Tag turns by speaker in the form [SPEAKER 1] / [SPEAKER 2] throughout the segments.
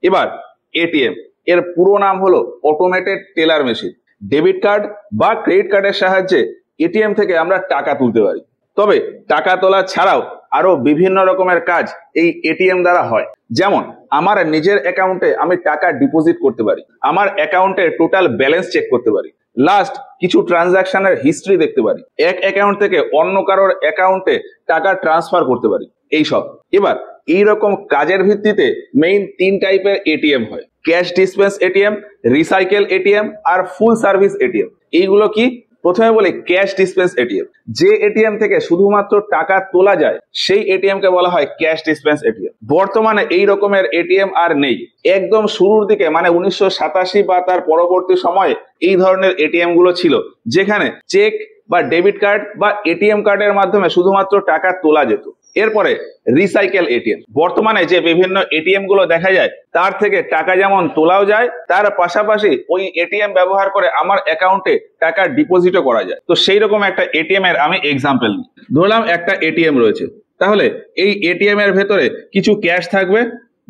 [SPEAKER 1] এবার এটিএম এর পুরো নাম হলো automated teller machine. Debit card বা ক্রেডিট কার্ডের সাহায্যে এটিএম থেকে আমরা টাকা তুলতে পারি। তবে টাকা তোলা ছাড়াও আরো বিভিন্ন রকমের কাজ এই এটিএম দ্বারা হয়। যেমন আমার নিজের অ্যাকাউন্টে আমি টাকা ডিপোজিট করতে পারি, আমার অ্যাকাউন্টে টোটাল ব্যালেন্স চেক করতে পারি, লাস্ট কিছু ট্রানজাকশনের হিস্ট্রি দেখতে পারি, এক অ্যাকাউন্ট থেকে অন্য কারোর অ্যাকাউন্টে টাকা ট্রান্সফার করতে পারি, এইসব। এবার এইরকম কাজের ভিত্তিতে মেইন 3 টাইপের এটিএম হয়: cash dispense ATM, recycle ATM আর ফুল সার্ভিস এটিএম। এইগুলো কি? প্রথমে বলি ক্যাশ ডিসপেন্স এটিএম। যে এটিএম থেকে শুধুমাত্র টাকা তোলা যায় সেই এটিএম কে বলা হয় ক্যাশ ডিসপেন্স এটিএম। বর্তমানে এই রকমের এটিএম আর নেই। একদম শুরুর দিকে মানে 1987 বা তার পরবর্তী সময়ে এই ধরনের এটিএম গুলো ছিল, যেখানে চেক বা ডেবিট কার্ড বা এটিএম কার্ডের মাধ্যমে শুধুমাত্র টাকা তোলা যেত। এরপরে রিসাইকেল এটিএম। বর্তমানে যে বিভিন্ন এটিএম গুলো দেখা যায় তার থেকে টাকা যেমন তোলাও যায়, তার পাশাপাশি ওই এটিএম ব্যবহার করে আমার অ্যাকাউন্টে টাকা ডিপোজিটও করা যায়। তো সেই রকম একটা এটিএম এর আমি এক্সাম্পল নিই। ধরলাম একটা এটিএম রয়েছে, তাহলে এই এটিএম এর ভেতরে কিছু ক্যাশ থাকবে।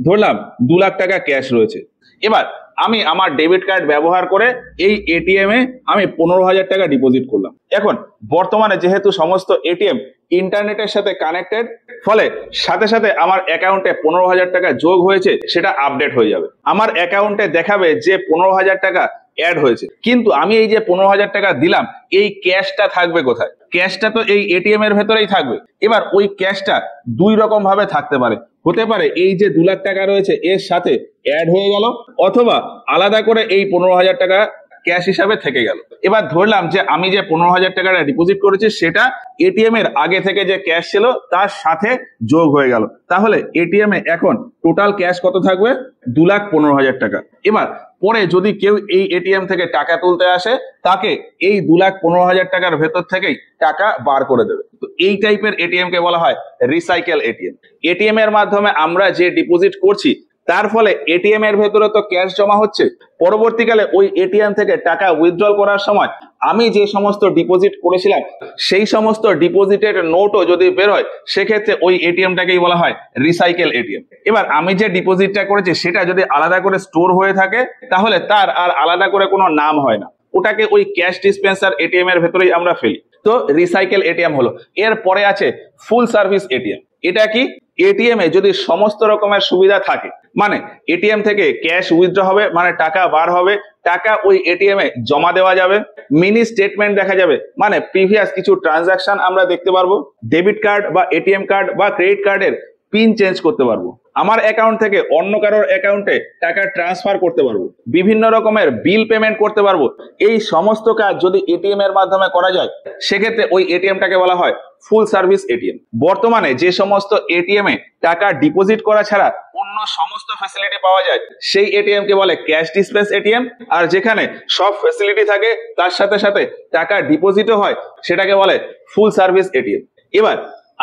[SPEAKER 1] ধরলাম 2 লাখ টাকা ক্যাশ রয়েছে। এবার আমি আমার ডেবিট কার্ড ব্যবহার করে এই এটিএম এ আমি 15,000 টাকা ডিপোজিট করলাম। এখন বর্তমানে যেহেতু সমস্ত এটিএম ইন্টারনেটের সাথে কানেক্টেড, ফলে সাথে সাথে আমার অ্যাকাউন্টে 15,000 টাকা যোগ হয়েছে সেটা আপডেট হয়ে যাবে। আমার অ্যাকাউন্টে দেখাবে যে 15,000 টাকা অ্যাড হয়েছে, কিন্তু আমি এই যে 15,000 টাকা দিলাম, এই ক্যাশটা থাকবে কোথায়? ক্যাশটা তো এই এটিএম এর ভেতরেই থাকবে। এবার ওই ক্যাশটা 2 রকম ভাবে থাকতে পারে। হতে পারে এই যে 2 লাখ টাকা রয়েছে এর সাথে অ্যাড হয়ে গেল, অথবা আলাদা করে এই 15,000 টাকা ক্যাশ হিসাবে থেকে গেল। এবার ধরলাম যে আমি যে 15,000 টাকাটা ডিপোজিট করেছি সেটা এটিএম এর আগে থেকে যে ক্যাশ ছিল তার সাথে যোগ হয়ে গেল। তাহলে এটিএম এ এখন টোটাল ক্যাশ কত থাকবে? 2,15,000 টাকা। এবার পরে যদি কেউ এই এটিএম থেকে টাকা তুলতে আসে, তাকে এই 2,15,000 টাকার ভেতর থেকেই টাকা বার করে দেবে। তো এই টাইপের এটিএম কে বলা হয় রিসাইকেল এটিএম। এটিএম এর মাধ্যমে আমরা যে ডিপোজিট করছি তার ফলে এটিএম এর ভেতরে তো ক্যাশ জমা হচ্ছে, পরবর্তীকালে ওই এটিএম থেকে টাকা উইথড্রল করার সময় আমি যে সমস্ত ডিপোজিট করেছিলাম সেই সমস্ত ডিপোজিটের নোটও যদি বের হয়, সেক্ষেত্রে ওই এটিএমটাকেই বলা হয় রিসাইকেল এটিএম। এবার আমি যে ডিপোজিটটা করেছি সেটা যদি আলাদা করে স্টোর হয়ে থাকে, তাহলে তার আর আলাদা করে কোনো নাম হয় না, ওটাকে ওই ক্যাশ ডিসপেন্সার এটিএম এর ভেতরেই আমরা ফেলি। তো রিসাইকেল এটিএম হলো। এর পরে আছে ফুল সার্ভিস এটিএম। এটা কি? এটিএম এ যদি সমস্ত রকমের সুবিধা থাকে, মানে এটিএম থেকে ক্যাশ উইথড্র হবে, মানে টাকা বার হবে, টাকা ওই এটিএম এ জমা দেওয়া যাবে, মিনি স্টেটমেন্ট দেখা যাবে, মানে প্রিভিয়াস কিছু ট্রানজাকশন আমরা দেখতে পারবো, ডেবিট কার্ড বা এটিএম কার্ড বা ক্রেডিট কার্ডের পিন চেঞ্জ করতে পারবো, আমার অ্যাকাউন্ট থেকে অন্য কারোর অ্যাকাউন্টে টাকা ট্রান্সফার করতে পারবো, বিভিন্ন রকমের বিল পেমেন্ট করতে পারবো। এই সমস্ত কাজ যদি এটিএম এর মাধ্যমে করা যায়, সেক্ষেত্রে ওই এটিএমটাকে বলা হয় ফুল সার্ভিস এটিএম। বর্তমানে যে সমস্ত এটিএম এ টাকা ডিপোজিট করা ছাড়া অন্য সমস্ত ফ্যাসিলিটি পাওয়া যায় সেই এটিএম কে বলে ক্যাশ ডিসপেন্স এটিএম। আর যেখানে সব ফ্যাসিলিটি থাকে তার সাথে সাথে টাকা ডিপোজিটও হয়, সেটাকে বলে ফুল সার্ভিস এটিএম। এবার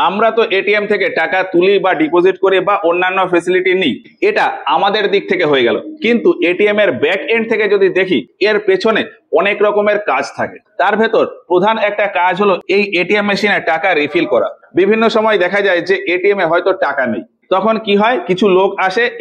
[SPEAKER 1] আমরা তো এটিএম থেকে টাকা তুলি বা ডিপোজিট করি বা অন্যান্য ফ্যাসিলিটি নিই, এটা আমাদের দিক থেকে হয়ে গেল। কিন্তু এটিএম এর ব্যাক এন্ড থেকে যদি দেখি, এর পেছনে অনেক রকমের কাজ থাকে। তার ভেতর প্রধান একটা কাজ হলো এই এটিএম মেশিনে টাকা রিফিল করা। বিভিন্ন সময় দেখা যায় যে এটিএম এ হয়তো টাকা নেই, তখন কি হয়, কিছু লোক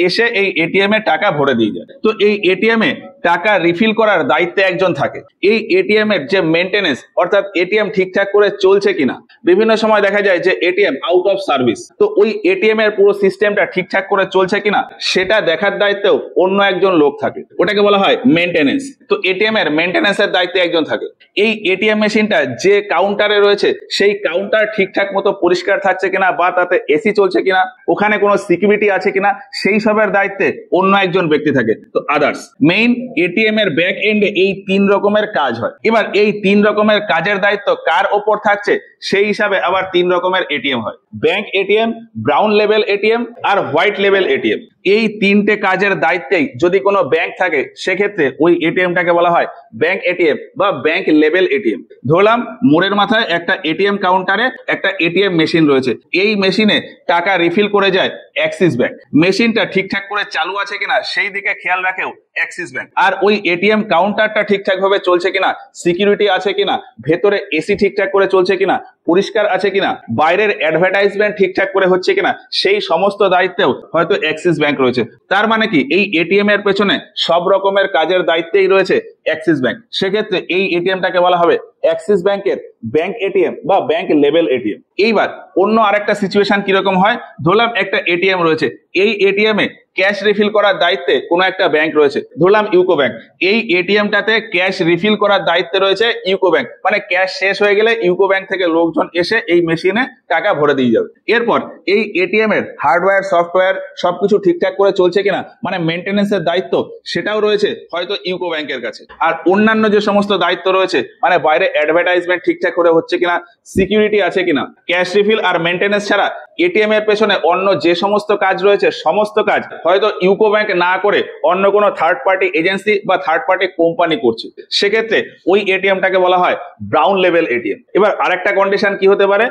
[SPEAKER 1] এসে এই এটিএম এ টাকা ভরে দিয়ে যায়। তো এই এটিএম এ টাকা রিফিল করার দায়িত্বে একজন থাকে। এই এটিএম এর যে মেইনটেনেন্স, অর্থাৎ এটিএম ঠিকঠাক করে চলছে কিনা, বিভিন্ন সময় দেখা যায় যে এটিএম আউট অফ সার্ভিস, তো ওই এটিএম এর পুরো সিস্টেমটা ঠিকঠাক করে চলছে কিনা সেটা দেখার দায়িত্বেও অন্য একজন লোক থাকে, ওটাকে বলা হয় মেইনটেনেন্স। তো এটিএম এর মেইনটেনেন্সের দায়িত্বে একজন থাকে। এই এটিএম মেশিনটা যে কাউন্টারে রয়েছে সেই কাউন্টার ঠিকঠাক মতো পরিষ্কার থাকছে কিনা বা তাতে এসি চলছে কিনা, ওখানে কোনো সিকিউরিটি আছে কিনা, সেই সবের দায়িত্বে অন্য একজন ব্যক্তি থাকে। তো আদার্স মেইন এটিএম এর ব্যাক এন্ডে এই 3 রকমের কাজ হয়। এবার এই 3 রকমের কাজের দায়িত্ব কার ওপর থাকছে সেই হিসাবে আবার 3 রকমের এটিএম হয়: ব্যাংক এটিএম, ব্রাউন লেভেল এটিএম আর হোয়াইট লেভেল এটিএম। এই 3টে কাজের দায়িত্বেই যদি কোনো ব্যাংক থাকে, সেক্ষেত্রে ওই এটিএমটাকে বলা হয় ব্যাংক এটিএম বা ব্যাংক লেভেল এটিএম। ধরলাম মোড়ের মাথায় একটা এটিএম কাউন্টারে একটা এটিএম মেশিন রয়েছে, এই মেশিনে টাকা রিফিল করে যায় অ্যাক্সিস ব্যাংক। মেশিনটা ঠিকঠাক করে চালু আছে কিনা সেই দিকে খেয়াল রাখেও অ্যাক্সিস ব্যাংক। আর ওই এটিএম কাউন্টারটা ঠিকঠাক ভাবে চলছে কিনা, সিকিউরিটি আছে কিনা, ভেতরে এসি ঠিকঠাক করে চলছে কিনা, পরিষ্কার আছে কিনা, বাইরের অ্যাডভার্টাইজমেন্ট ঠিকঠাক করে হচ্ছে কিনা, সেই সমস্ত দায়িত্বেও হয়তো অ্যাক্সিস ব্যাংক রয়েছে। তার মানে কি এই এটিএম এর পেছনে সব রকমের কাজের দায়িত্বেই রয়েছে অ্যাক্সিস ব্যাংক। সেক্ষেত্রে এই এটিএমটাকে বলা হবে অ্যাক্সিস ব্যাংকের ব্যাংক এটিএম বা ব্যাংক লেভেল এটিএম। এইবার অন্য আরেকটা সিচুয়েশন কিরকম হয়, ধরলাম একটা এটিএম রয়েছে, এই এটিএম এ ক্যাশ রিফিল করার দায়িত্বে কোনো একটা ব্যাংক রয়েছে, ধরলাম ইউকো ব্যাংক। এই এটিএমটাতে ক্যাশ রিফিল করার দায়িত্বে রয়েছে ইউকো ব্যাংক, মানে ক্যাশ শেষ হয়ে গেলে ইউকো ব্যাংক থেকে লোকজন এসে এই মেশিনে টাকা ভরে দিয়ে যাবে। এরপর এই এটিএম এর হার্ডওয়্যার সফটওয়্যার সবকিছু ঠিকঠাক করে চলছে কিনা, মানে মেনটেনেন্সের দায়িত্ব, সেটাও রয়েছে হয়তো ইউকো ব্যাংকের কাছে। আর অন্যান্য যে সমস্ত দায়িত্ব রয়েছে, মানে বাইরে অ্যাডভার্টাইজমেন্ট ঠিকঠাক করে হচ্ছে কিনা, সিকিউরিটি আছে কিনা, ক্যাশ রিফিল আর মেনটেনেন্স ছাড়া এটিএম এর পেছনে অন্য যে সমস্ত কাজ রয়েছে, সমস্ত কাজ হয়তো ইউকো ব্যাংক না করে অন্য কোনো থার্ড পার্টি এজেন্সি বা থার্ড পার্টি কোম্পানি করছে। সেক্ষেত্রে ওই এটিএমটাকে বলা হয় ব্রাউন লেভেল এটিএম। এবার আরেকটা কন্ডিশন কি হতে পারে,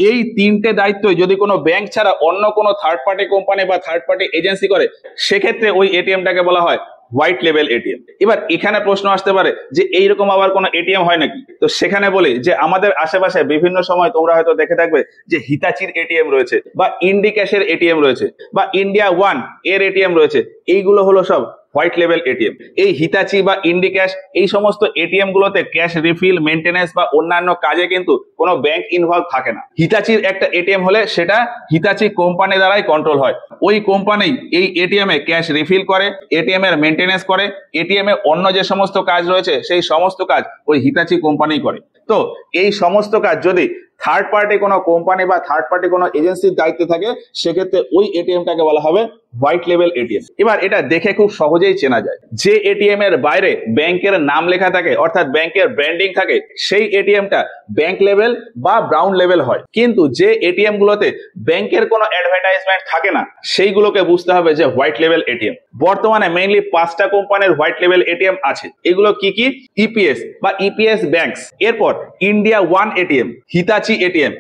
[SPEAKER 1] এই তিনটে দায়িত্ব যদি কোনো ব্যাংক ছাড়া অন্য কোনো থার্ড পার্টি কোম্পানি বা থার্ড পার্টি এজেন্সি করে, সেক্ষেত্রে ওই এটিএমটাকে বলা হয় হোয়াইট লেভেল এটিএম। এবার এখানে প্রশ্ন আসতে পারে যে এইরকম আবার কোনো এটিএম হয় নাকি? তো সেখানে বলি যে আমাদের আশেপাশে বিভিন্ন সময় তোমরা হয়তো দেখে থাকবে যে হিতাচির এটিএম রয়েছে, বা ইন্ডিক্যাশের এটিএম রয়েছে, বা ইন্ডিয়া ওয়ান এর এটিএম রয়েছে। এইগুলো হলো সব হোয়াইট লেভেল এটিএম। এই হিতাচি বা ইন্ডিক্যাশ এই সমস্ত এটিএম গুলোতে ক্যাশ রিফিল, মেনটেনেন্স বা অন্যান্য কাজে কিন্তু কোনো ব্যাংক ইনভলভ থাকে না। হিতাচির একটা এটিএম হলে সেটা হিতাচি কোম্পানি দ্বারাই কন্ট্রোল হয়। ওই কোম্পানি এই এটিএম এ ক্যাশ রিফিল করে, এটিএম এর মেনটেনেন্স করে, এটিএম এ অন্য যে সমস্ত কাজ রয়েছে সেই সমস্ত কাজ ওই হিতাচি কোম্পানি করে। তো এই সমস্ত কাজ যদি থার্ড পার্টি কোনো কোম্পানি বা থার্ড পার্টি কোনো এজেন্সির দায়িত্বে থাকে, সেক্ষেত্রে ওই এটিএমটাকে বলা হবে হোয়াইট লেভেল এটিএম। এবার এটা দেখে খুব সহজেই চেনা যায়, যে এটিএম এর বাইরে ব্যাংকের নাম লেখা থাকে অর্থাৎ ব্যাংকের ব্র্যান্ডিং থাকে, সেই এটিএমটা ব্যাংক লেভেল বা ব্রাউন লেভেল হয়। কিন্তু যে এটিএম গুলোতে ব্যাংকের কোনো অ্যাডভার্টাইজমেন্ট থাকে না, সেইগুলোকে বুঝতে হবে যে হোয়াইট লেভেল এটিএম। বর্তমানে মেইনলি 5টা কোম্পানির হোয়াইট লেভেল এটিএম আছে। এগুলো কি কি? ইপিএস বা ইপিএস ব্যাংকস, এরপর India one ATM, Hitachi ATM,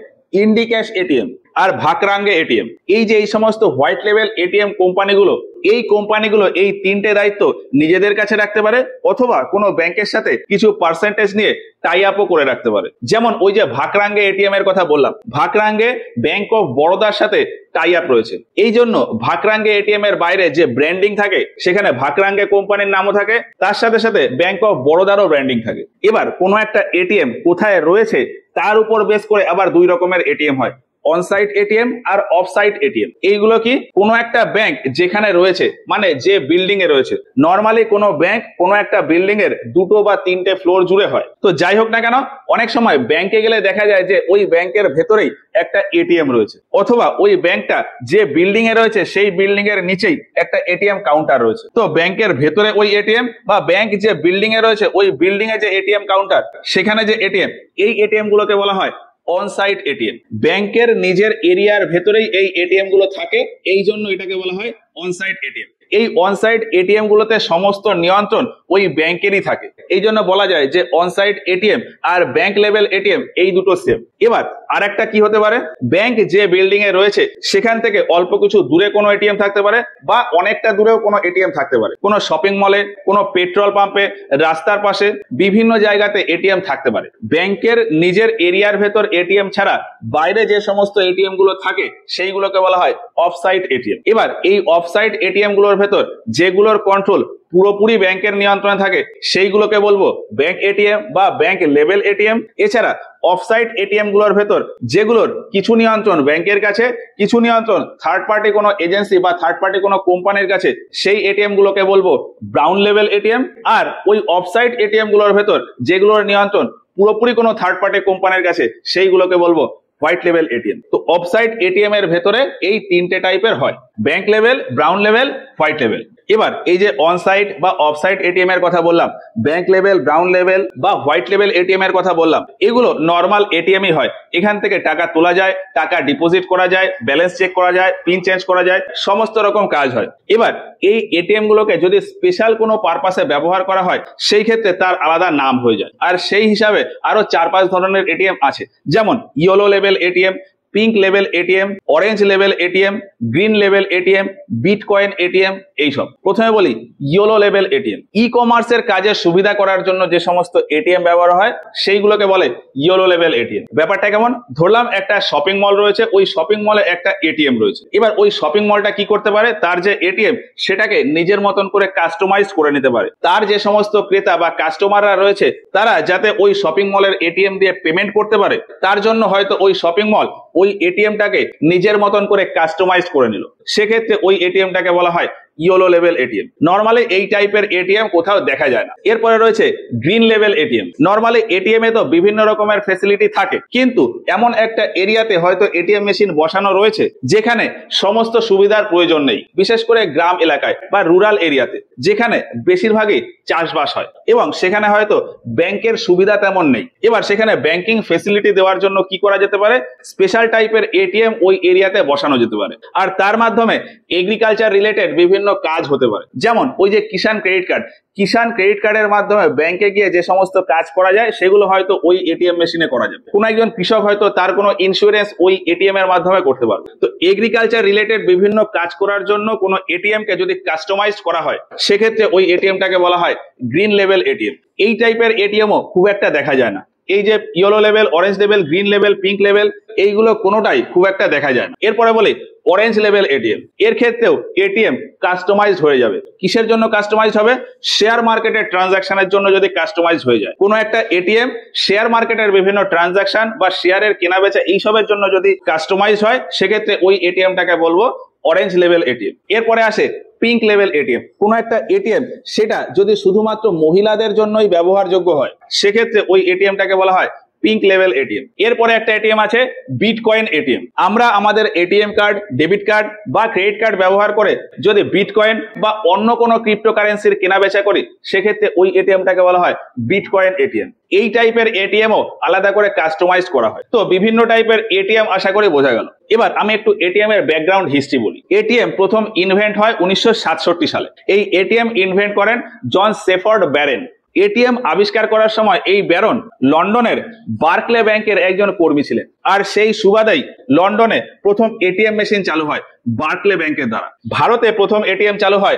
[SPEAKER 1] Indicash ATM আর ভাকরাঙ্গে এটিএম। এই যে এই সমস্ত হোয়াইট লেভেল এটিএম কোম্পানিগুলো, এই কোম্পানিগুলো এই তিনটে দায়িত্ব নিজেদের কাছে রাখতে পারে, অথবা কোনো ব্যাংকের সাথে কিছু পার্সেন্টেজ নিয়ে টাই আপও করে রাখতে পারে। যেমন ওই যে ভাকরাঙ্গে এটিএম এর কথা বললাম, ভাকরাঙ্গে ব্যাংক অফ বরোদার সাথে টাই আপ রয়েছে। এই জন্য ভাকরাঙ্গে এটিএম এর বাইরে যে ব্র্যান্ডিং থাকে, সেখানে ভাকরাঙ্গে কোম্পানির নামও থাকে, তার সাথে সাথে ব্যাংক অফ বরোদারও ব্র্যান্ডিং থাকে। এবার কোনো একটা এটিএম কোথায় রয়েছে তার উপর বেস করে আবার দুই রকমের এটিএম হয়, অনসাইট এটিএম আর অফসাইট এটিএম। এইগুলো কি? কোনো একটা ব্যাংক যেখানে রয়েছে, মানে যে বিল্ডিং এ রয়েছে। নর্মালি কোনো ব্যাংক কোনো একটা বিল্ডিং এর 2টো বা 3টে ফ্লোর জুড়ে হয়। তো যাই হোক না কেন, অনেক সময় ব্যাংকে গেলে দেখা যায় যে ওই ব্যাংকের ভেতরেই একটা এটিএম রয়েছে, অথবা ওই ব্যাংকটা যে বিল্ডিং এ রয়েছে সেই বিল্ডিং এর নিচেই একটা এটিএম কাউন্টার রয়েছে। তো ব্যাংকের ভেতরে ওই এটিএম, বা ব্যাংক যে বিল্ডিং এ রয়েছে ওই বিল্ডিং এ যে এটিএম কাউন্টার, সেখানে যে এটিএম, এই এটিএম গুলোকে বলা হয় অনসাইট এটিএম। ব্যাংকের নিজের এরিয়ার ভেতরেই এই এটিএম গুলো থাকে, এই জন্য এটাকে বলা হয় অনসাইট এটিএম। এই অনসাইট এটিএম গুলোতে সমস্ত নিয়ন্ত্রণ ওই ব্যাংকেরই থাকে, এই জন্য বলা যায় যে অনসাইট এটিএম আর ব্যাংক লেভেল এটিএম এই দুটো সেম। এবার আরেকটা কি হতে পারে, ব্যাংক যে বিল্ডিং এ রয়েছে সেখান থেকে অল্প কিছু দূরে কোনো এটিএম থাকতে পারে, বা অনেকটা দূরেও কোনো এটিএম থাকতে পারে। কোনো শপিং মলে, কোনো পেট্রোল পাম্পে, রাস্তার পাশে, বিভিন্ন জায়গাতে এটিএম থাকতে পারে। ব্যাংকের নিজের এরিয়ার ভেতর এটিএম ছাড়া বাইরে যে সমস্ত এটিএম গুলো থাকে সেইগুলোকে বলা হয় অফসাইট এটিএম। এবার এই অফসাইট এটিএম গুলোর ভেতর যেগুলোর কন্ট্রোল পুরোপুরি ব্যাংকের নিয়ন্ত্রণে থাকে, সেইগুলোকে বলবো ব্যাংক এটিএম বা ব্যাংক লেভেল এটিএম। এছাড়া অফসাইট এটিএম গুলোর ভেতর যেগুলোর কিছু নিয়ন্ত্রণ ব্যাংকের কাছে, কিছু নিয়ন্ত্রণ থার্ড পার্টি কোনো এজেন্সি বা থার্ড পার্টি কোনো কোম্পানির কাছে, সেই এটিএম গুলোকে বলবো ব্রাউন লেভেল এটিএম। আর ওই অফসাইট এটিএম গুলোর ভেতর যেগুলোর নিয়ন্ত্রণ পুরোপুরি কোনো থার্ড পার্টি কোম্পানির কাছে, সেইগুলোকে বলবো হোয়াইট লেভেল এটিএম। তো অফসাইট এটিএম এর ভেতরে এই তিনটে টাইপের হয়, bank level, brown level, white level. এবার এই যে অনসাইট বা অফসাইট এটিএম এর কথা বললাম, ব্যাংক লেভেল, ব্রাউন লেভেল বা হোয়াইট লেভেল এটিএম এর কথা বললাম, এগুলো নর্মাল এটিএমই হয়। এখান থেকে টাকা তোলা যায়, টাকা ডিপোজিট করা যায়, ব্যালেন্স চেক করা যায়, পিন চেঞ্জ করা যায়, সমস্ত রকম কাজ হয়। এবার এই এটিএম গুলোকে যদি স্পেশাল কোনো পারপাসে ব্যবহার করা হয়, সেই ক্ষেত্রে তার আলাদা নাম হয়ে যায়। আর সেই হিসাবে আরো 4-5 ধরনের এটিএম আছে, যেমন yellow level ATM, pink level ATM, orange level ATM, green লেভেল এটিএম, বিটকয়েন এটিএম, এইসব। প্রথমে বলি ইয়েলো লেভেল এটিএম। ই কমার্সের কাজে সুবিধা করার জন্য যে সমস্ত এটিএম ব্যবহার হয় সেইগুলোকে বলে ইয়েলো লেভেল এটিএম। ব্যাপারটা কেমন? ধরলাম একটা শপিং মল রয়েছে, ওই শপিং মলে একটা এটিএম রয়েছে। এবার ওই শপিং মলটা কি করতে পারে, তার যে এটিএম সেটাকে নিজের মতন করে কাস্টমাইজ করে নিতে পারে। তার যে সমস্ত ক্রেতা বা কাস্টমাররা রয়েছে তারা যাতে ওই শপিং মলের এটিএম দিয়ে পেমেন্ট করতে পারে, তার জন্য হয়তো ওই শপিং মল ওই এটিএমটাকে নিজের মতন করে কাস্টমাইজ করে নিল। সেক্ষেত্রে ওই এটিএমটাকে বলা হয় ইয়েলো লেভেল এটিএম। নরমালি এই টাইপের এটিএম কোথাও দেখা যায় না। এরপরে রয়েছে গ্রিন লেভেল এটিএম। নরমালি এটিএম এ তো বিভিন্ন রকমের ফ্যাসিলিটি থাকে, কিন্তু এমন একটা এরিয়াতে হয়তো এটিএম মেশিন বসানো রয়েছে যেখানে সমস্ত সুবিধার প্রয়োজন নেই, বিশেষ করে গ্রাম এলাকায় বা রুরাল এরিয়াতে, যেখানে বেশিরভাগই চাষবাস হয় এবং সেখানে হয়তো ব্যাংকের সুবিধা তেমন নেই। এবার সেখানে ব্যাংকিং ফ্যাসিলিটি দেওয়ার জন্য কি করা যেতে পারে, স্পেশাল টাইপের এটিএম ওই এরিয়াতে বসানো যেতে পারে। আর তার মাধ্যমে এগ্রিকালচার রিলেটেড বিভিন্ন কাজ হতে পারে। যেমন ওই যে কিষাণ ক্রেডিট কার্ড, কিষাণ ক্রেডিট কার্ডের মাধ্যমে ব্যাংকে গিয়ে যে সমস্ত কাজ করা যায় সেগুলো হয়তো ওই এটিএম মেশিনে করা যাবে। কোনো একজন কৃষক হয়তো তার কোনো ইন্স্যুরেন্স ওই এটিএম এর মাধ্যমে করতে পারবে। তো এগ্রিকালচার রিলেটেড বিভিন্ন কাজ করার জন্য কোনো এটিএম কে যদি কাস্টমাইজ করা হয় সেক্ষেত্রে ওই এটিএমটাকে বলা হয় গ্রিন লেভেল এটিএম। এই টাইপের এটিএমও খুব একটা দেখা যায় না। এই যে yellow level, orange level, green level, pink level, এইগুলো কোনোটাই খুব একটা দেখা যায় না। এরপরে বলি অরেঞ্জ লেভেল এটিএম। এর ক্ষেত্রেও এটিএম কাস্টমাইজড হয়ে যাবে। কিসের জন্য কাস্টমাইজড হবে? শেয়ার মার্কেটের ট্রানজাকশনের জন্য যদি কাস্টমাইজ হয়ে যায় কোনো একটা এটিএম, শেয়ার মার্কেটের বিভিন্ন ট্রানজাকশন বা শেয়ারের কেনা বেচা এইসবের জন্য যদি কাস্টমাইজ হয় সেক্ষেত্রে ওই এটিএমটাকে বলবো অরেঞ্জ লেভেল এটিএম। এরপরে আসে পিঙ্ক লেভেল এটিএম। কোন একটা এটিএম সেটা যদি শুধুমাত্র মহিলাদের জন্যই ব্যবহারযোগ্য হয় সেক্ষেত্রে ওই এটিএমটাকে বলা হয় পিঙ্ক লেভেল এটিএম। এরপরে একটা এটিএম আছে বিটকয়েন এটিএম। আমরা আমাদের এটিএম কার্ড, ডেবিট কার্ড বা ক্রেডিট কার্ড ব্যবহার করে যদি বিটকয়েন বা অন্য কোনো ক্রিপ্টোকারেন্সির কেনা বেচা করি সেক্ষেত্রে ওই এটিএমটাকে বলা হয় বিটকয়েন এটিএম। এই টাইপের এটিএমও আলাদা করে কাস্টমাইজ করা হয়। তো বিভিন্ন টাইপের এটিএম আশা করি বোঝা গেল। এবার আমি একটু এটিএম এর ব্যাকগ্রাউন্ড হিস্ট্রি বলি। এটিএম প্রথম ইনভেন্ট হয় 1967 সালে। এই এটিএম ইনভেন্ট করেন জন শেফার্ড ব্যারেন। এটিএম আবিষ্কার করার সময় এই ব্যারন লন্ডনের বার্কলে ব্যাংকের একজন কর্মী ছিলেন, আর সেই সুবাদেই লন্ডনে প্রথম এটিএম মেশিন চালু হয় বার্কলে ব্যাংকের দ্বারা। ভারতে প্রথম এটিএম চালু হয়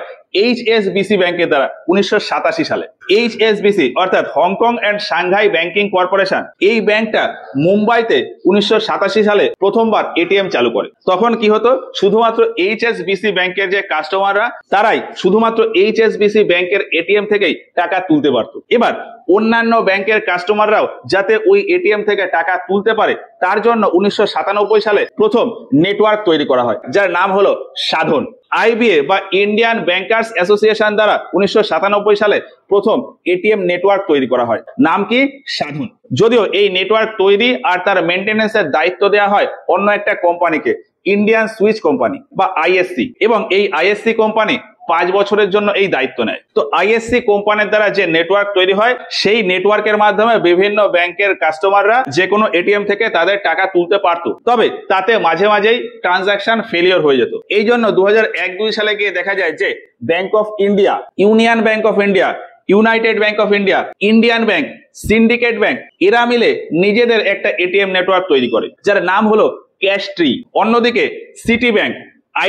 [SPEAKER 1] HSBC ব্যাংকের দ্বারা 1987 সালে। HSBC অর্থাৎ Hong Kong and Shanghai banking corporation, এই ব্যাংকটা মুম্বাইতে 1987 সালে প্রথমবার এটিএম চালু করে। তখন কি হতো, শুধুমাত্র HSBC ব্যাংকের যে কাস্টমাররা তারাই শুধুমাত্র HSBC ব্যাংকের এটিএম থেকেই টাকা তুলতে পারত। এবার অন্যান্য ব্যাংকের কাস্টমাররাও যাতে ওই এটিএম থেকে টাকা তুলতে পারে তার জন্য 1997 সালে প্রথম নেটওয়ার্ক তৈরি করা হয় যার নাম হলো সাধন। IBA বা ইন্ডিয়ান ব্যাংকার্স অ্যাসোসিয়েশন দ্বারা 1997 সালে প্রথম এটিএম নেটওয়ার্ক তৈরি করা হয়, নাম কি? সাধন। যদিও এই নেটওয়ার্ক তৈরি আর তার মেইনটেনেন্সের দায়িত্ব দেওয়া হয় অন্য একটা কোম্পানিকে, ইন্ডিয়ান সুইচ কোম্পানি বা ISC, এবং এই ISC কোম্পানি 5 বছরের জন্য এই দায়িত্ব নেয়। তো ISC কোম্পানির দ্বারা যে নেটওয়ার্ক তৈরি হয় সেই নেটওয়ার্কের মাধ্যমে বিভিন্ন ব্যাংকের কাস্টমাররা যে কোনো এটিএম থেকে তাদের টাকা তুলতে পারত, তবে তাতে মাঝে মাঝেই ট্রানজাকশন ফেলিওর হয়ে যেত। এই জন্য 2001-2 সালে গিয়ে দেখা যায় যে bank of India, union bank of India, United bank of India, Indian bank, syndicate bank, এরা মিলে নিজেদের একটা এটিএম নেটওয়ার্ক তৈরি করে যার নাম হলো ক্যাশট্রি। অন্যদিকে Citi bank,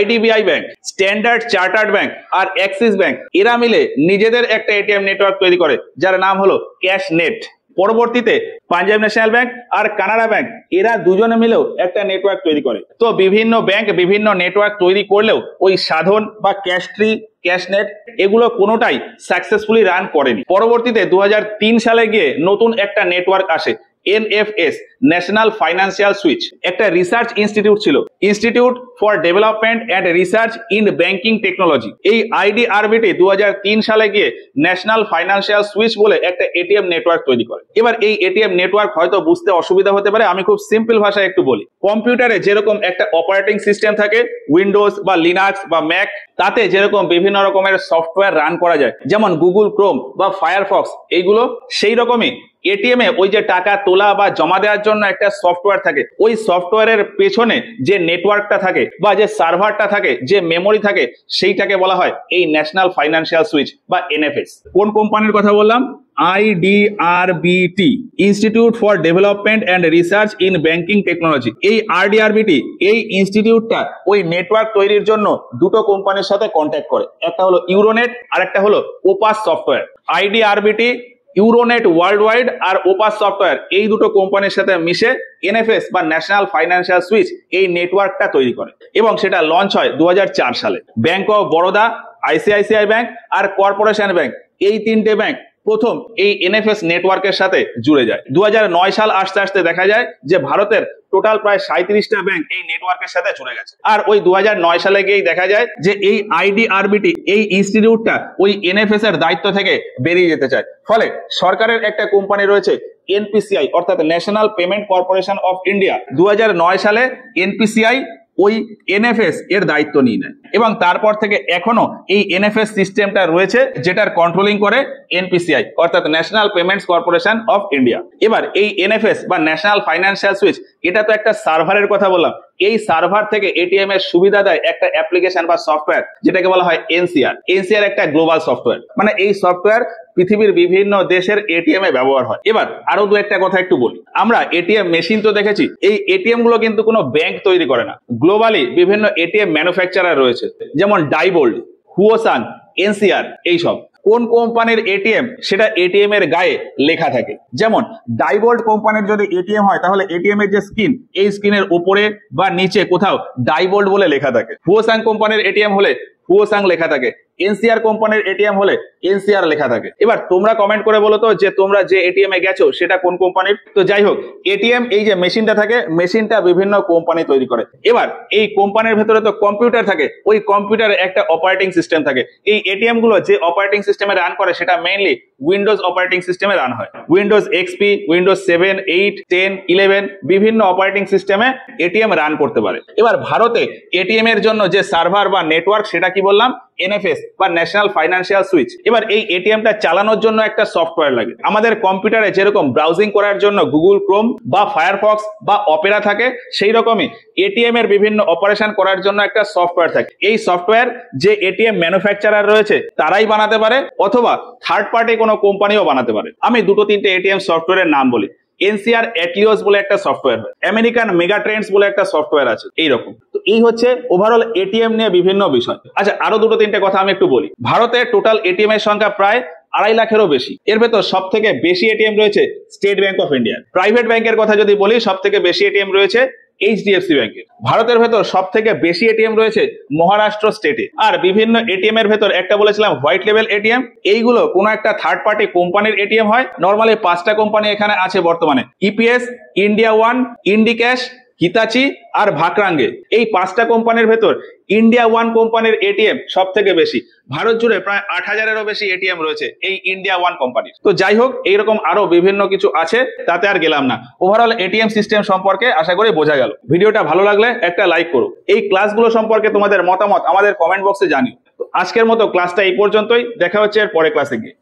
[SPEAKER 1] IDBI bank, standard chartered bank আর অ্যাক্সিস ব্যাংক এরা মিলে নিজেদের একটা এটিএম নেটওয়ার্ক তৈরি করে যার নাম হলো ক্যাশ নেট। পরবর্তীতে পাঞ্জাব ন্যাশনাল ব্যাংক আর কানাড়া ব্যাংক এরা দুজনে মিলেও একটা নেটওয়ার্ক তৈরি করে। তো বিভিন্ন ব্যাংক বিভিন্ন নেটওয়ার্ক তৈরি করলেও ওই সাধন বা ক্যাশট্রি, ক্যাশনেট এগুলো কোনোটাই সাকসেসফুলি রান করেনি। পরবর্তীতে 2003 সালে গিয়ে নতুন একটা নেটওয়ার্ক আসে, NFS, ন্যাশনাল ফাইন্যান্সিয়াল সুইচ। একটা রিসার্চ ইনস্টিটিউট ছিল, institute for development and research in banking technology. এই IDRBT 2003 সালে গিয়ে ন্যাশনাল ফাইন্যান্সিয়াল সুইচ বলে একটা এটিএম নেটওয়ার্ক তৈরি করে। এবার এই এটিএম নেটওয়ার্ক হয়তো বুঝতে অসুবিধা হতে পারে, আমি খুব সিম্পল ভাষায় একটু বলি। কম্পিউটারে যেরকম একটা অপারেটিং সিস্টেম থাকে, উইন্ডোজ বা লিনাক্স বা ম্যাক, তাতে যেরকম বিভিন্ন রকমের সফটওয়্যার রান করা যায় যেমন গুগল ক্রোম বা ফায়ারফক্স এইগুলো, সেই রকমই এটিএম এ ওই যে টাকা তোলা বা জমা দেওয়ার জন্য একটা সফটওয়্যার থাকে, ওই সফটওয়্যারের পেছনে যে নেটওয়ার্কটা থাকে বা যে সার্ভারটা থাকে, যে মেমোরি থাকে, সেইটাকে বলা হয় এই ন্যাশনাল ফাইন্যান্সিয়াল সুইচ বা NFS। কোন কোম্পানির কথা বললাম? IDRBT, institute for development and research in banking technology. এই RDRBT এই ইনস্টিটিউটটা ওই নেটওয়ার্ক তৈরির জন্য দুটো কোম্পানির সাথে কন্ট্যাক্ট করে, একটা হলো ইউরোনেট আর একটা হলো Opus software. IDRBT, Euronet worldwide ওয়াইড আর ওপাস সফটওয়্যার এই দুটো কোম্পানির সাথে মিশে NFS বা ন্যাশনাল ফাইন্যান্সিয়াল সুইচ এই নেটওয়ার্কটা তৈরি করে এবং সেটা লঞ্চ হয় 2004 সালে। Bank of Baroda, ICICI bank আর কর্পোরেশন ব্যাংক এই তিনটে ব্যাংক প্রথম এই NFS নেটওয়ার্কের সাথে জুড়ে যায়। 2009 সাল আসতে আসতে দেখা যায় যে ভারতের টোটাল প্রায় 37টা ব্যাংক এই নেটওয়ার্কের সাথে জুড়ে গেছে। আর ওই 2009 সালে গিয়ে দেখা যায় যে এই IDRBT এই ইনস্টিটিউটটা ওই NFS এর দায়িত্ব থেকে বেরিয়ে যেতে চায়। ফলে সরকারের একটা কোম্পানি রয়েছে NPCI অর্থাৎ national payment corporation of India, 2009 সালে NPCI ওই NFS এর দায়িত্ব নিয়ে নেয় এবং তারপর থেকে এখনো এই NFS সিস্টেমটা রয়েছে যেটার কন্ট্রোলিং করে NPCI অর্থাৎ national payments corporation of India. এবার এই NFS বা ন্যাশনাল ফাইন্যান্সিয়াল সুইচ এটা তো একটা সার্ভারের কথা বললাম, এই সার্ভার থেকে ATM এর সুবিধা দেয় একটা অ্যাপ্লিকেশন বা সফটওয়্যার যেটাকে বলা হয় NCR। NCR একটা গ্লোবাল সফটওয়্যার, মানে এই সফটওয়্যার পৃথিবীর বিভিন্ন দেশের ATM এ ব্যবহার হয়। এবার আরো দু একটা কথা একটু বলি, আমরা ATM মেশিন তো দেখেছি, এই ATM গুলো কিন্তু কোনো ব্যাংক তৈরি করে না। গ্লোবালি বিভিন্ন ATM ম্যানুফ্যাকচারার রয়েছে, যেমন ডাইবোল্ড, হুওসাং, NCR এইসব। কোন কোম্পানির ATM সেটা ATM এর গায়ে লেখা থাকে। যেমন ডাইবোল্ড কোম্পানির যদি ATM হয় তাহলে ATM এর যে স্ক্রিন এই স্ক্রিনের উপরে বা নিচে কোথাও ডাইবোল্ড বলে লেখা থাকে। হুওসাং কোম্পানির ATM হলে হুওসাং লেখা থাকে, NCR কোম্পানির ATM হলে NCR লেখা থাকে। এবার তোমরা কমেন্ট করে বলো তো যে তোমরা যে ATM এ গেছো সেটা কোন কোম্পানির। তো যাই হোক, ATM এই যে মেশিনটা থাকে, মেশিনটা বিভিন্ন কোম্পানি তৈরি করে। এবার এই কোম্পানির ভেতরে তো কম্পিউটার থাকে, ওই কম্পিউটারে একটা অপারেটিং সিস্টেম থাকে। এই ATM গুলো যে অপারেটিং সিস্টেমে রান করে সেটা মেইনলি উইন্ডোজ অপারেটিং সিস্টেমে রান হয়। উইন্ডোজ XP, উইন্ডোজ 7, 8, 10, 11 বিভিন্ন অপারেটিং সিস্টেমে ATM রান করতে পারে। এবার ভারতে ATM এর জন্য যে সার্ভার বা নেটওয়ার্ক সেটা কি বললাম, NFS বা ন্যাশনাল ফাইন্যান্সিয়াল সুইচ। এবার এই ATMটা চালানোর জন্য একটা সফটওয়্যার লাগে। আমাদের কম্পিউটারে যেরকম ব্রাউজিং করার জন্য গুগল ক্রোম বা ফায়ারফক্স বা অপেরা থাকে, সেই রকমই ATM এর বিভিন্ন অপারেশন করার জন্য একটা সফটওয়্যার থাকে। এই সফটওয়্যার যে ATM ম্যানুফ্যাকচারার রয়েছে তারাই বানাতে পারে অথবা থার্ড পার্টি কোনো কোম্পানিও বানাতে পারে। আমি দুটো তিনটে ATM সফটওয়্যারের নাম বলি। NCR Atleos বলে একটা সফটওয়্যার হয়, আমেরিকান মেগা ট্রেন্ডস বলে একটা সফটওয়্যার আছে, এইরকম। তো এই হচ্ছে ওভারঅল ATM নিয়ে বিভিন্ন বিষয়। আচ্ছা, আরো দুটো তিনটে কথা আমি একটু বলি। ভারতে টোটাল ATM এর সংখ্যা প্রায় 2.5 লাখেরও বেশি। এর ভেতর সব থেকে বেশি ATM রয়েছে state bank of India. Private ব্যাংকের কথা যদি বলি, সব থেকে বেশি ATM রয়েছে HDFC ব্যাংকের। ভারতের ভেতর সব থেকে বেশি ATM রয়েছে মহারাষ্ট্র স্টেটে। আর বিভিন্ন ATM এর ভেতর একটা বলেছিলাম হোয়াইট লেভেল ATM, এইগুলো কোনো একটা থার্ড পার্টি কোম্পানির ATM হয়। নর্মালি 5টা কোম্পানি এখানে আছে বর্তমানে, EPS, ইন্ডিয়া ওয়ান, ইন্ডিক্যাশ, হিতাচি আর ভাকরাঙ্গে। এই 5টা কোম্পানির ভেতর ইন্ডিয়া ওয়ান কোম্পানির ATM সব থেকে বেশি। ভারত জুড়ে প্রায় 8,000-এরও বেশি ATM রয়েছে এই ইন্ডিয়া ওয়ান কোম্পানির। তো যাই হোক, এইরকম আরো বিভিন্ন কিছু আছে, তাতে আর গেলাম না। ওভারঅল ATM সিস্টেম সম্পর্কে আশা করি বোঝা গেল। ভিডিওটা ভালো লাগলে একটা লাইক করো। এই ক্লাসগুলো সম্পর্কে তোমাদের মতামত আমাদের কমেন্ট বক্সে জানিও। তো আজকের মতো ক্লাসটা এই পর্যন্তই, দেখা হচ্ছে এর পরে ক্লাসে গিয়ে।